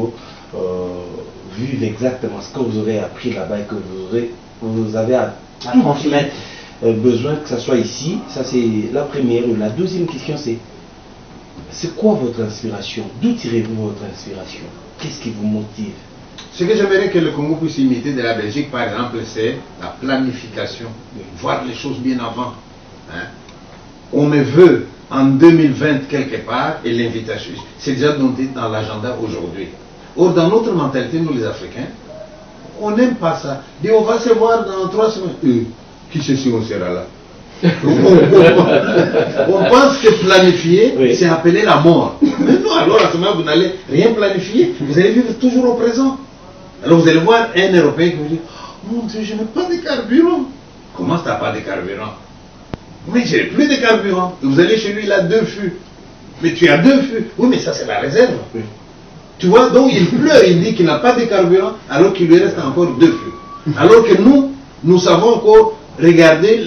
Congo vivent exactement ce que vous aurez appris là-bas et que vous avez à transmettre besoin que ça soit ici. Ça c'est la première. La deuxième question c'est quoi votre inspiration? D'où tirez-vous votre inspiration? Qu'est-ce qui vous motive? Ce que j'aimerais que le Congo puisse imiter de la Belgique, par exemple, c'est la planification, voir les choses bien avant. Hein? On me veut en 2020 quelque part et l'invitation, c'est déjà noté dans l'agenda aujourd'hui. Or, dans notre mentalité, nous les Africains, on n'aime pas ça. Et on va se voir dans 3 semaines. Qui sait si on sera là? On pense que planifier, oui, c'est appeler la mort. Mais non, alors à ce moment, vous n'allez rien planifier. Vous allez vivre toujours au présent. Alors vous allez voir un Européen qui vous dit, mon Dieu, je n'ai pas de carburant. Comment tu n'as pas de carburant? Mais je n'ai plus de carburant. Et vous allez chez lui, il a 2 fûts. Mais tu as 2 fûts. Oui, mais ça c'est la réserve. Oui. Tu vois, donc il pleure, il dit qu'il n'a pas de carburant, alors qu'il lui reste encore 2 fûts. Alors que nous savons encore, regardez,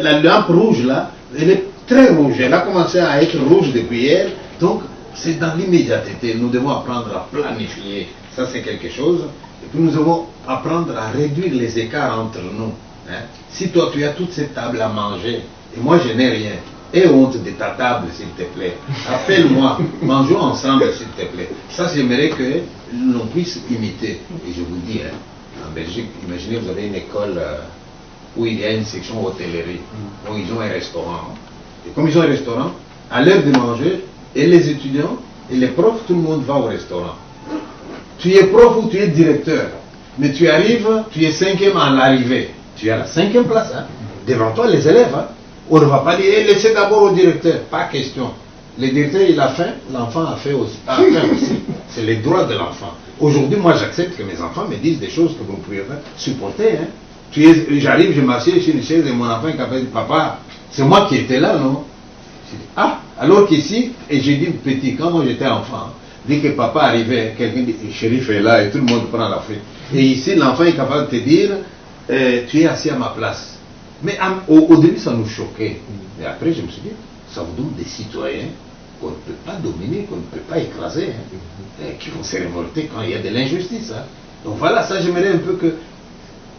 la lampe rouge là, elle est très rouge. Elle a commencé à être rouge depuis hier. Donc, c'est dans l'immédiateté. Nous devons apprendre à planifier. Ça, c'est quelque chose. Et puis, nous devons apprendre à réduire les écarts entre nous. Hein. Si toi, tu as toutes ces tables à manger, et moi, je n'ai rien, aie honte de ta table, s'il te plaît. Appelle-moi, mangeons ensemble, s'il te plaît. Ça, j'aimerais que l'on puisse imiter. Et je vous dis, hein, en Belgique, imaginez, vous avez une école où il y a une section hôtellerie, où ils ont un restaurant. Et comme ils ont un restaurant, à l'heure de manger, et les étudiants, et les profs, tout le monde va au restaurant. Tu es prof ou tu es directeur, mais tu arrives, tu es 5e à l'arrivée. Tu es à la 5e place, hein. Devant toi les élèves. Hein. On ne va pas dire, laissez d'abord au directeur, pas question. Le directeur, il a faim, l'enfant a faim aussi. C'est les droits de l'enfant. Aujourd'hui, moi, j'accepte que mes enfants me disent des choses que vous ne pouvez pas supporter. Hein. J'arrive, je m'assieds sur une chaise et mon enfant qui dit, papa, c'est moi qui étais là, non? Je dis, ah, alors qu'ici, et j'ai dit petit, quand moi j'étais enfant, dès que papa arrivait, quelqu'un dit, shérif est là et tout le monde prend la feuille. Et ici, l'enfant est capable de te dire, tu es assis à ma place. Mais au début, ça nous choquait. Mais après, je me suis dit, ça vous donne des citoyens qu'on ne peut pas dominer, qu'on ne peut pas écraser, hein, qui vont se révolter quand il y a de l'injustice. Hein. Donc voilà, ça, j'aimerais un peu que...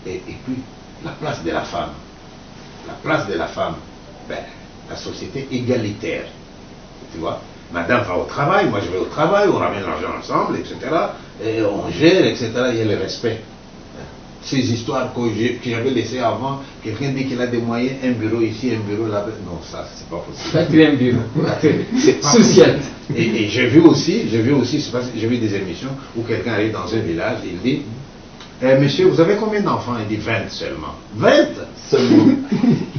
Et puis, la place de la femme. La place de la femme, ben, la société égalitaire. Tu vois, madame va au travail, moi je vais au travail, on ramène l'argent ensemble, etc. Et on gère, etc. Il y a le respect. Ces histoires que j'avais laissées avant, quelqu'un dit qu'il a des moyens, un bureau ici, un bureau là-bas. Non, ça, c'est pas possible. Ça, tu es un bureau. C'est social. Et j'ai vu aussi, j'ai vu des émissions où quelqu'un arrive dans un village, il dit, monsieur, vous avez combien d'enfants? Il dit 20 seulement. 20 seulement.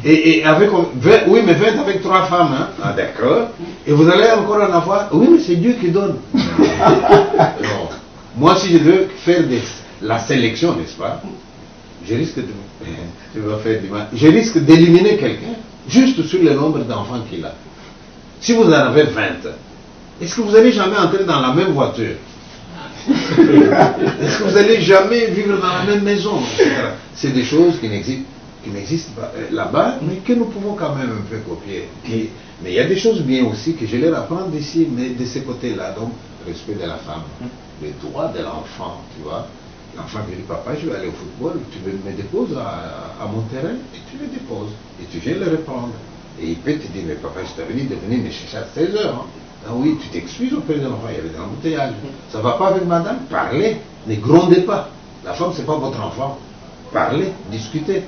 Et avec 20, oui, mais 20 avec 3 femmes. Hein? Ah, d'accord. Et vous allez encore en avoir? Oui, mais c'est Dieu qui donne. Non. Moi, si je veux faire la sélection, n'est-ce pas? Je risque je risque d'éliminer quelqu'un juste sur le nombre d'enfants qu'il a. Si vous en avez 20, est-ce que vous n'allez jamais entrer dans la même voiture? Est-ce que vous n'allez jamais vivre dans la même maison? C'est des choses qui n'existent pas là-bas, mais que nous pouvons quand même un peu copier. Mais il y a des choses bien aussi que je leur apprends d'ici, mais de ce côté-là, donc respect de la femme, les droits de l'enfant, tu vois. L'enfant me dit, papa, je vais aller au football, tu me déposes à mon terrain, et tu le déposes, et tu viens le reprendre. Et il peut te dire, mais papa, je t'avais dit de venir me chercher à 16 heures. Hein. Ah oui, tu t'excuses auprès de l'enfant, il y avait des embouteillages. Ça ne va pas avec madame? Parlez, ne grondez pas. La femme, ce n'est pas votre enfant. Parlez, discutez.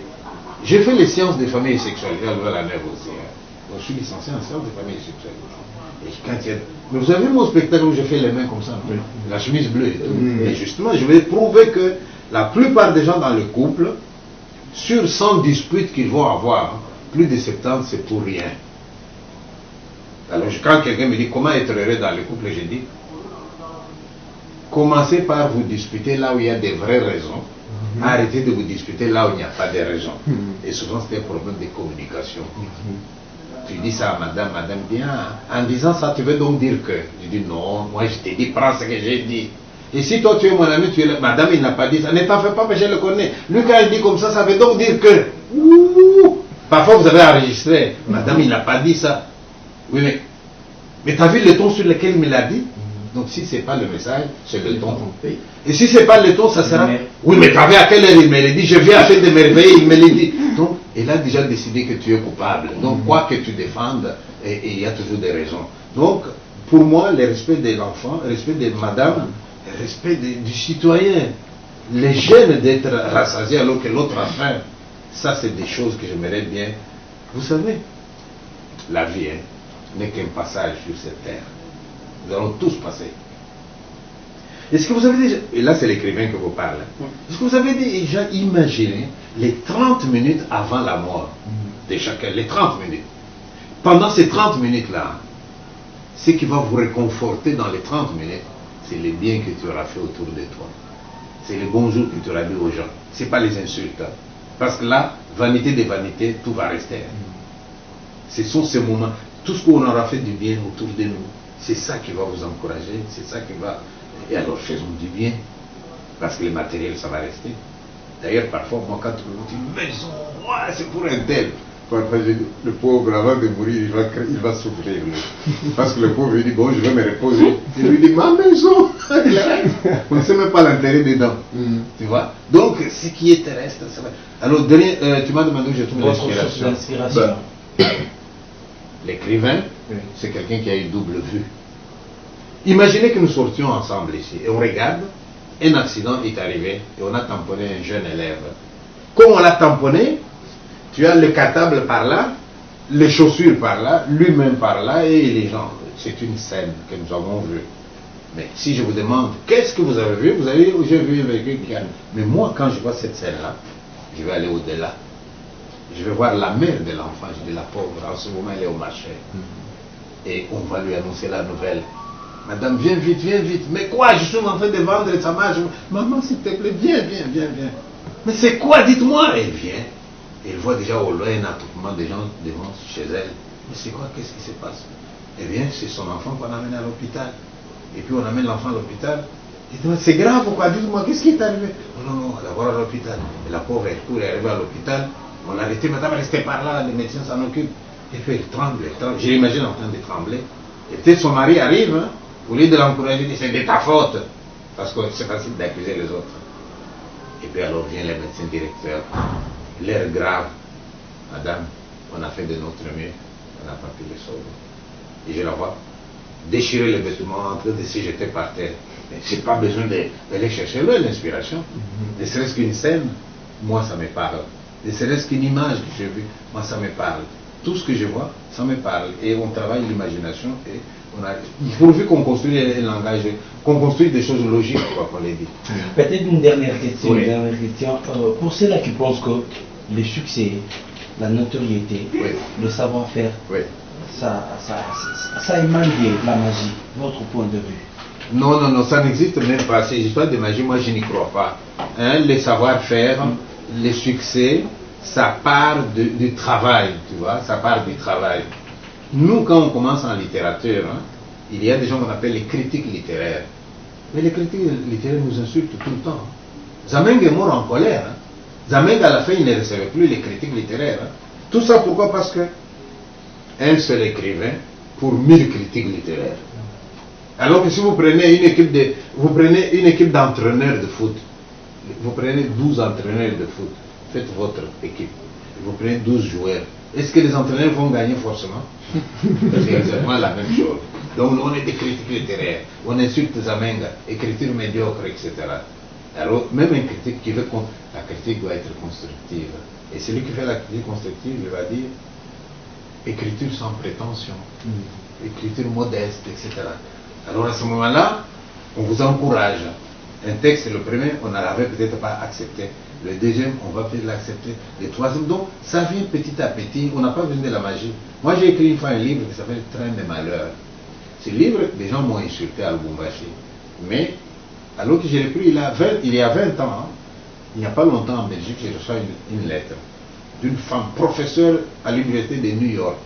J'ai fait les sciences des familles sexuelles, à la Neuve aussi. Hein. Donc, je suis licencié en sciences des familles sexuelles. Et quand il y a... Mais vous avez vu mon spectacle où je fais les mains comme ça, oui. La chemise bleue et tout. Et justement, je vais prouver que la plupart des gens dans le couple, sur 100 disputes qu'ils vont avoir, plus de 70, c'est pour rien. Alors quand quelqu'un me dit comment être heureux dans le couple, je dis, commencez par vous disputer là où il y a des vraies raisons. Arrêtez de vous disputer là où il n'y a pas de raison. Et souvent c'est un problème de communication. Tu dis ça à madame, madame dit, en disant ça, tu veux donc dire que? Je dis non, moi je t'ai dit, prends ce que j'ai dit. Et si toi tu es mon ami, tu es là, madame il n'a pas dit ça, ne t'en fais pas, mais je le connais. Lui quand il dit comme ça veut donc dire que. Parfois vous avez enregistré, madame il n'a pas dit ça. Oui, mais tu as vu le ton sur lequel il me l'a dit? Donc si ce n'est pas le message, c'est le ton. Et si ce n'est pas le ton, ça sera... Oui, mais tu avais à quelle heure il me l'a dit? Je viens à faire des merveilles, il me l'a dit. Donc, il a déjà décidé que tu es coupable. Donc, quoi que tu défendes, et il y a toujours des raisons. Donc, pour moi, le respect de l'enfant, le respect de madame, le respect du citoyen, les gênes d'être rassasiés alors que l'autre a faim, ça c'est des choses que j'aimerais bien. Vous savez, la vie n'est qu'un passage sur cette terre. Nous allons tous passer. Est-ce que vous avez déjà, et là c'est l'écrivain que vous parlez, est-ce que vous avez déjà imaginé les 30 minutes avant la mort de chacun, les 30 minutes? Pendant ces 30 minutes-là, ce qui va vous réconforter dans les 30 minutes, c'est les biens que tu auras fait autour de toi. C'est les bonjours que tu auras dit aux gens. Ce n'est pas les insultes. Parce que là, vanité des vanités, tout va rester. Ce sont ces moments, tout ce qu'on aura fait du bien autour de nous, c'est ça qui va vous encourager, c'est ça qui va... Et alors faisons du bien, parce que le matériel, ça va rester. D'ailleurs, parfois, moi, quand on dit une maison, ouais, c'est pour un tel. Parfois, je dis, le pauvre, avant de mourir, il va souffrir. Lui. Parce que le pauvre, il dit, bon, je vais me reposer. Il lui dit, ma maison, on ne sait même pas l'intérêt dedans. Tu vois? Donc, ce qui est terrestre, ça va. Alors, dernier, tu m'as demandé où je trouve l'inspiration. L'écrivain, c'est quelqu'un qui a une double vue. Imaginez que nous sortions ensemble ici et on regarde, un accident est arrivé et on a tamponné un jeune élève. Comme on l'a tamponné, tu as le cartable par là, les chaussures par là, lui-même par là et les gens. C'est une scène que nous avons vue. Mais si je vous demande, qu'est-ce que vous avez vu? Vous avez dit, j'ai vu quelqu'un qui a... Mais moi, quand je vois cette scène-là, je vais aller au-delà. Je vais voir la mère de l'enfant, je dis la pauvre, en ce moment elle est au marché. Et on va lui annoncer la nouvelle. Madame, viens vite, viens vite. Mais quoi? Je suis en train de vendre et ça marche. Maman, s'il te plaît, viens, viens, viens, viens. Mais c'est quoi? Dites-moi. Elle vient. Elle voit déjà au loin un attroupement de gens devant chez elle. Mais c'est quoi? Qu'est-ce qui se passe? Eh bien, c'est son enfant qu'on amène à l'hôpital. Et puis on amène l'enfant à l'hôpital. C'est grave ou quoi? Dites-moi, qu'est-ce qui est arrivé? Oh, non, non, d'abord à l'hôpital. Et la pauvre, elle court, elle est arrivée à l'hôpital. On l'a arrêté, madame, restez par là, les médecins s'en occupent. Et puis elle tremble, elle tremble. Je l'imagine en train de trembler. Et peut-être son mari arrive, hein, au lieu de l'encourager, il dit c'est de ta faute. Parce que c'est facile d'accuser les autres. Et puis alors vient le médecin directeur. L'air grave. Madame, on a fait de notre mieux. On n'a pas pu les sauver. Et je la vois déchirer les vêtements, en train de se jeter par terre. Mais je n'ai pas besoin d'aller chercher là l'inspiration. Ne serait-ce qu'une scène, moi ça me parle. Ne serait-ce qu'une image que j'ai vue, moi ça me parle. Tout ce que je vois, ça me parle. Et on travaille l'imagination et on a... Pourvu qu'on construise un langage, qu'on construise des choses logiques, quoi qu'on les dit. Peut-être une dernière question. Oui. Une dernière question. Pour ceux-là qui pensent que le succès, la notoriété, oui, le savoir-faire, oui, ça émane de la magie, votre point de vue? Non, non, non, ça n'existe même pas. Ces histoires de magie, moi je n'y crois pas. Hein, le savoir-faire, le succès, ça part du travail, tu vois, ça part du travail. Nous, quand on commence en littérature, hein, il y a des gens qu'on appelle les critiques littéraires. Mais les critiques littéraires nous insultent tout le temps. Zameng est mort en colère. Hein. Zameng, à la fin, il ne recevait plus les critiques littéraires. Hein. Tout ça, pourquoi? Parce que un seul écrivain pour 1000 critiques littéraires. Alors que si vous prenez une équipe d'entraîneurs de foot, vous prenez 12 entraîneurs de foot, faites votre équipe, vous prenez 12 joueurs, est-ce que les entraîneurs vont gagner forcément? C'est exactement la même chose. Donc on est des critiques littéraires, on insulte Zamenga, écriture médiocre, etc. Alors même un critique qui veut que la critique doit être constructive. Et celui qui fait la critique constructive, il va dire écriture sans prétention, écriture modeste, etc. Alors à ce moment-là, on vous encourage. Un texte, le premier, on ne l'avait peut-être pas accepté. Le deuxième, on va peut-être l'accepter. Le troisième, donc, ça vient petit à petit. On n'a pas besoin de la magie. Moi, j'ai écrit une fois un livre qui s'appelle Train de malheur. Ce livre, les gens m'ont insulté à Lubumbashi. Mais, alors que je l'ai pris il y a 20 ans, hein, il n'y a pas longtemps en Belgique, j'ai reçu une lettre d'une femme professeure à l'université de New York.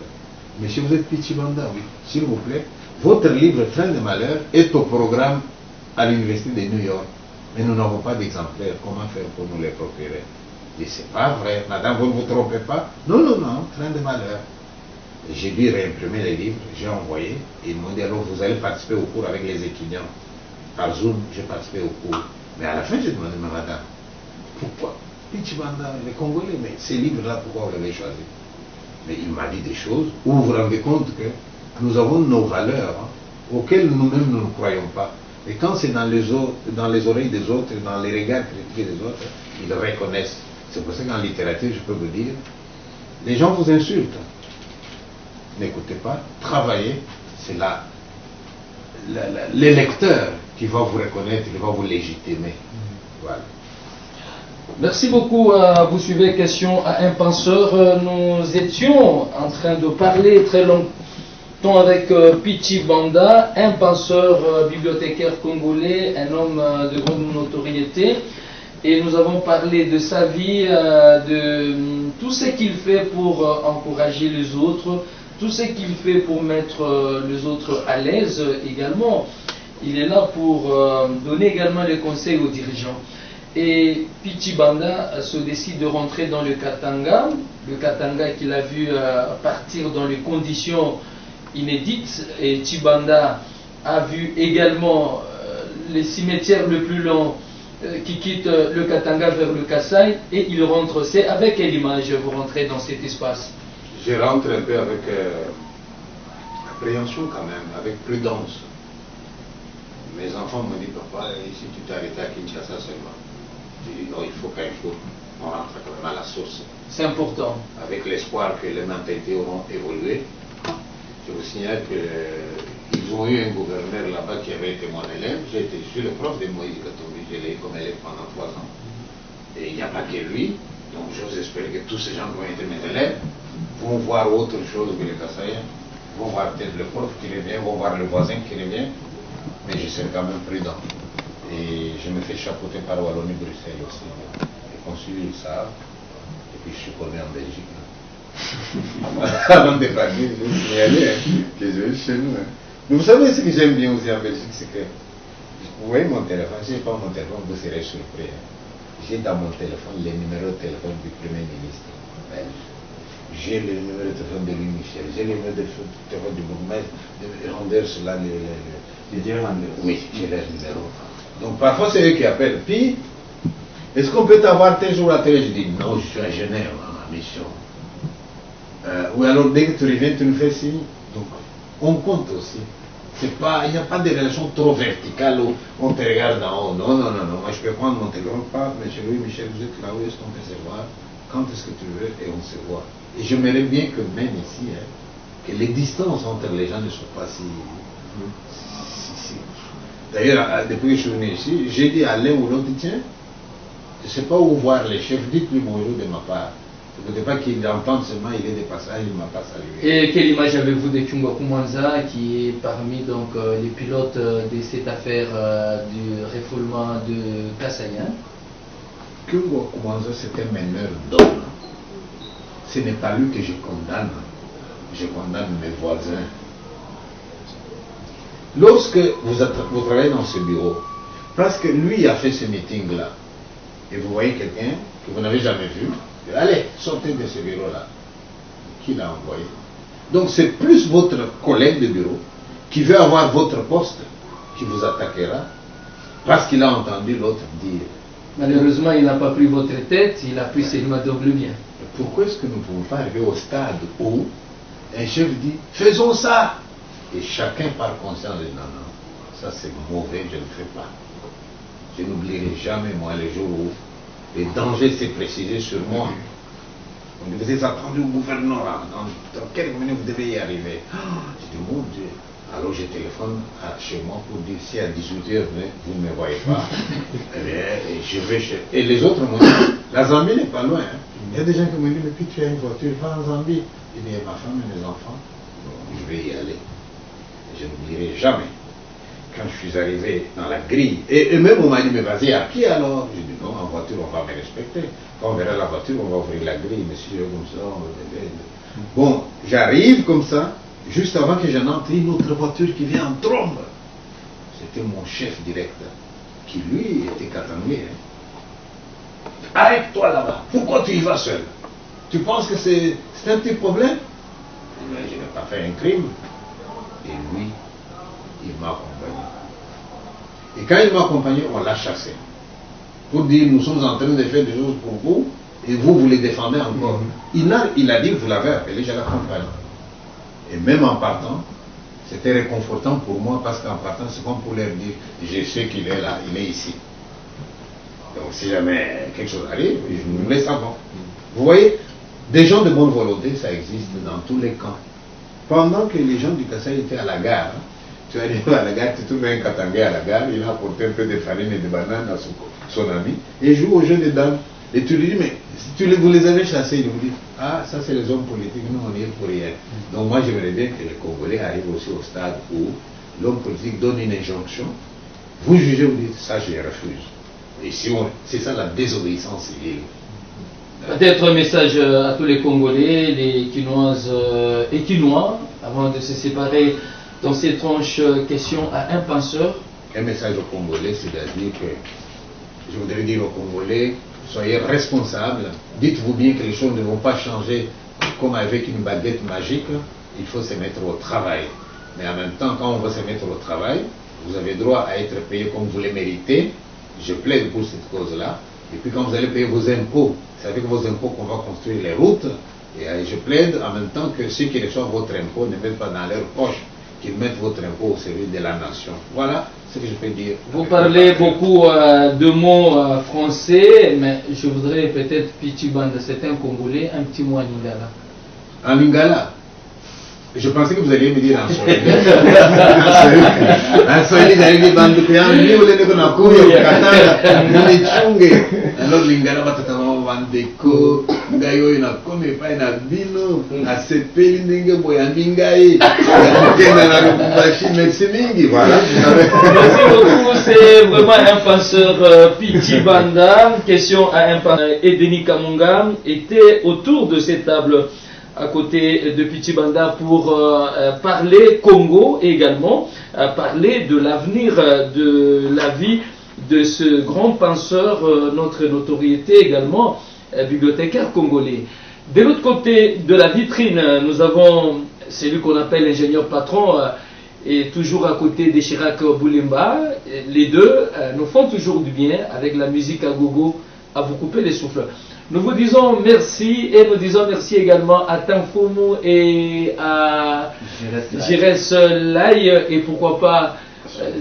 Monsieur, vous êtes Pichibanda, oui. S'il vous plaît, votre livre Train de malheur est au programme à l'université de New York. Mais nous n'avons pas d'exemplaires. Comment faire pour nous les procurer? Je dis, c'est pas vrai. Madame, vous ne vous trompez pas? Non, non, non, Train de malheur. J'ai dû réimprimer les livres, j'ai envoyé, et ils m'ont dit alors vous allez participer au cours avec les étudiants. Par Zoom, j'ai participé au cours. Mais à la fin, j'ai demandé à madame, pourquoi Pichi Banda, les Congolais, mais ces livres-là, pourquoi vous les avez choisis? Mais il m'a dit des choses où vous vous rendez compte que nous avons nos valeurs auxquelles nous-mêmes nous ne croyons pas. Et quand c'est dans les oreilles des autres, dans les regards critiques des autres, ils reconnaissent. C'est pour ça qu'en littérature, je peux vous dire, les gens vous insultent. N'écoutez pas, travaillez, c'est là le lecteur qui va vous reconnaître, qui va vous légitimer. Voilà. Merci beaucoup. Vous suivez Question à un penseur. Nous étions en train de parler très longtemps avec Pichi Banda, un penseur bibliothécaire congolais, un homme de grande notoriété. Et nous avons parlé de sa vie, de tout ce qu'il fait pour encourager les autres, tout ce qu'il fait pour mettre les autres à l'aise également. Il est là pour donner également les conseils aux dirigeants. Et Pichi Banda se décide de rentrer dans le Katanga qu'il a vu partir dans les conditions inédites. Et Chibanda a vu également les cimetières le plus long qui quittent le Katanga vers le Kasaï, et il rentre. C'est avec quelle image vous rentrez dans cet espace? Je rentre un peu avec appréhension quand même, avec prudence. Mes enfants m'ont dit, papa, si tu t'es arrêté à Kinshasa seulement, j'ai dit non, il faut qu'un jour on rentre quand même à la source. C'est important. Avec l'espoir que les mentalités auront évolué. Je vous signale qu'ils ont eu un gouverneur là-bas qui avait été mon élève. Je suis le prof de Moïse Katumbi, je l'ai eu comme élève pendant 3 ans. Et il n'y a pas que lui. Donc j'ose espérer que tous ces gens qui ont été mes élèves vont voir autre chose que les Kassaïens, vont voir peut-être le prof qui revient, vont voir le voisin qui revient. Mais je serai quand même prudent. Et je me fais chapeauter par Wallonie-Bruxelles aussi. Les consuls le savent. Et puis je suis connu en Belgique. Avant de partir, je vais signaler que je vais chez nous. Mais vous savez ce que j'aime bien aussi en Belgique, c'est que vous voyez mon téléphone, si je n'ai pas mon téléphone, vous serez surpris. J'ai dans mon téléphone les numéros de téléphone du Premier ministre belge. J'ai le numéro de téléphone de Louis Michel, j'ai le numéro de téléphone du bourgmestre, de Randers, là, oui, j'ai les numéros. Donc parfois c'est eux qui appellent. Puis, est-ce qu'on peut t'avoir tel jour à tel? Je dis non, je suis à Genève, à ma mission. Ou alors dès que tu reviens, tu nous fais signe. Donc on compte aussi. Il n'y a pas de relation trop verticale où on te regarde en haut. Non. Moi je peux prendre mon téléphone, pas, monsieur Louis Michel, vous êtes là, où est-ce qu'on peut se voir? Quand est-ce que tu veux? Et on se voit. Et j'aimerais bien que même ici, que les distances entre les gens ne soient pas si. D'ailleurs, depuis que je suis venu ici, j'ai dit à l'un ou l'autre, tiens, je ne sais pas où voir les chefs, dites-lui bonjour de ma part. Ne voudrais pas qu'il entende seulement, il est de passage, il ne m'a pas salué. Et quelle image avez-vous de Kyungwa Kumanza, qui est parmi donc, les pilotes de cette affaire du refoulement de Kassaïen? Kyungwa Kumanza, c'est un meneur d'hommes. Ce n'est pas lui que je condamne mes voisins. Lorsque vous travaillez dans ce bureau, parce que lui a fait ce meeting-là, et vous voyez quelqu'un que vous n'avez jamais vu, allez, sortez de ce bureau-là. Qui l'a envoyé? Donc c'est plus votre collègue de bureau qui veut avoir votre poste qui vous attaquera parce qu'il a entendu l'autre dire. Malheureusement, il n'a pas pris votre tête, il a pris seulement double bien. Pourquoi est-ce que nous ne pouvons pas arriver au stade où un chef dit faisons ça? Et chacun par conscience dit non, ça c'est mauvais, je ne le fais pas. Je n'oublierai jamais moi le jour où le danger s'est précisé sur moi. Vous êtes attendu au gouvernorat, dans quelques minutes vous devez y arriver. Je dis mon Dieu. Alors je téléphone chez moi pour dire si à 18h vous ne me voyez pas, je vais chez. Et les autres m'ont dit, la Zambie n'est pas loin. Il y a des gens qui m'ont dit, mais puis tu as une voiture, va en Zambie. Je dis, ma femme et mes enfants, je vais y aller. Je n'oublierai jamais. Quand je suis arrivé dans la grille, et même on m'a dit, mais vas-y à pied alors. Je dis, non, en voiture on va me respecter. Quand on verra la voiture, on va ouvrir la grille, monsieur, comme ça. Bon, j'arrive comme ça. Juste avant que j'en entre, une autre voiture qui vient en trombe. C'était mon chef direct, qui lui était katangé. Arrête-toi là-bas. Pourquoi tu y vas seul? Tu penses que c'est un petit problème? Mais je n'ai pas fait un crime. Et lui, il m'a accompagné. Et quand il m'a accompagné, on l'a chassé. Pour dire, nous sommes en train de faire des choses pour vous, et vous les défendez encore. Il a dit, vous l'avez appelé, je l'accompagne. Et même en partant, c'était réconfortant pour moi, parce qu'en partant, c'est comme pour leur dire, je sais qu'il est là, il est ici. Donc si jamais quelque chose arrive, nous les savons. Vous voyez, des gens de bonne volonté, ça existe dans tous les camps. Pendant que les gens du Kasaï étaient à la gare, tu arrives à la gare, tu trouves un Katangais à la gare, il a apporté un peu de farine et de bananes à son ami, et il joue au jeu des dames. Et tu lui dis, mais si vous les avez chassés, ils vous disent, ah, ça c'est les hommes politiques, nous on y est pour rien. Donc moi j'aimerais bien que les Congolais arrivent aussi au stade où l'homme politique donne une injonction, vous jugez, vous dites, ça je refuse. Et si c'est ça la désobéissance civile. Peut-être un message à tous les Congolais, les Quinoises et Quinois, avant de se séparer dans cette tranche question à un penseur. Un message aux Congolais, c'est-à-dire que je voudrais dire aux Congolais, soyez responsables, dites-vous bien que les choses ne vont pas changer comme avec une baguette magique, il faut se mettre au travail. Mais en même temps, quand on va se mettre au travail, vous avez droit à être payé comme vous le méritez. Je plaide pour cette cause-là. Et puis quand vous allez payer vos impôts, c'est avec vos impôts qu'on va construire les routes. Et je plaide en même temps que ceux qui reçoivent votre impôt ne mettent pas dans leur poche, qu'ils mettent votre impôt au service de la nation. Voilà ce que je peux dire. Vous parlez beaucoup de mots français, mais je voudrais peut-être, Pichi Banda, c'est un Congolais, un petit mot en lingala. En lingala? Je pensais que vous alliez me dire en Swahili. En Swahili, vous allez dire Banduku yangu, ni ule niko nakuya ukatanga, nichunge. Alors lingala batatama bandeko, ngai oyo nakomi epai na bino, asepeli ndenge boyambi ngai, nakokenda na Lubumbashi, merci mingi. Voilà. Merci beaucoup, c'est vraiment un penseur Pichi Banda. Question à un penseur. Edeni Kamunga était autour de cette table à côté de Pichi Banda pour parler Congo et également parler de l'avenir de la vie de ce grand penseur, notre notoriété également, bibliothécaire congolais. De l'autre côté de la vitrine, nous avons celui qu'on appelle l'ingénieur patron et toujours à côté de Chirac Boulimba. Les deux nous font toujours du bien avec la musique à gogo à vous couper les souffles. Nous vous disons merci et nous disons merci également à Tanfumu et à Jires Lai et pourquoi pas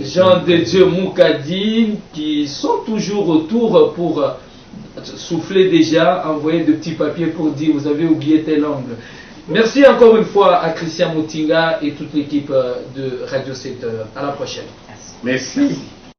Jean de Dieu Moukadi qui sont toujours autour pour souffler déjà, envoyer de petits papiers pour dire vous avez oublié tel angle. Merci encore une fois à Christian Moutinga et toute l'équipe de Radio 7. À la prochaine. Merci.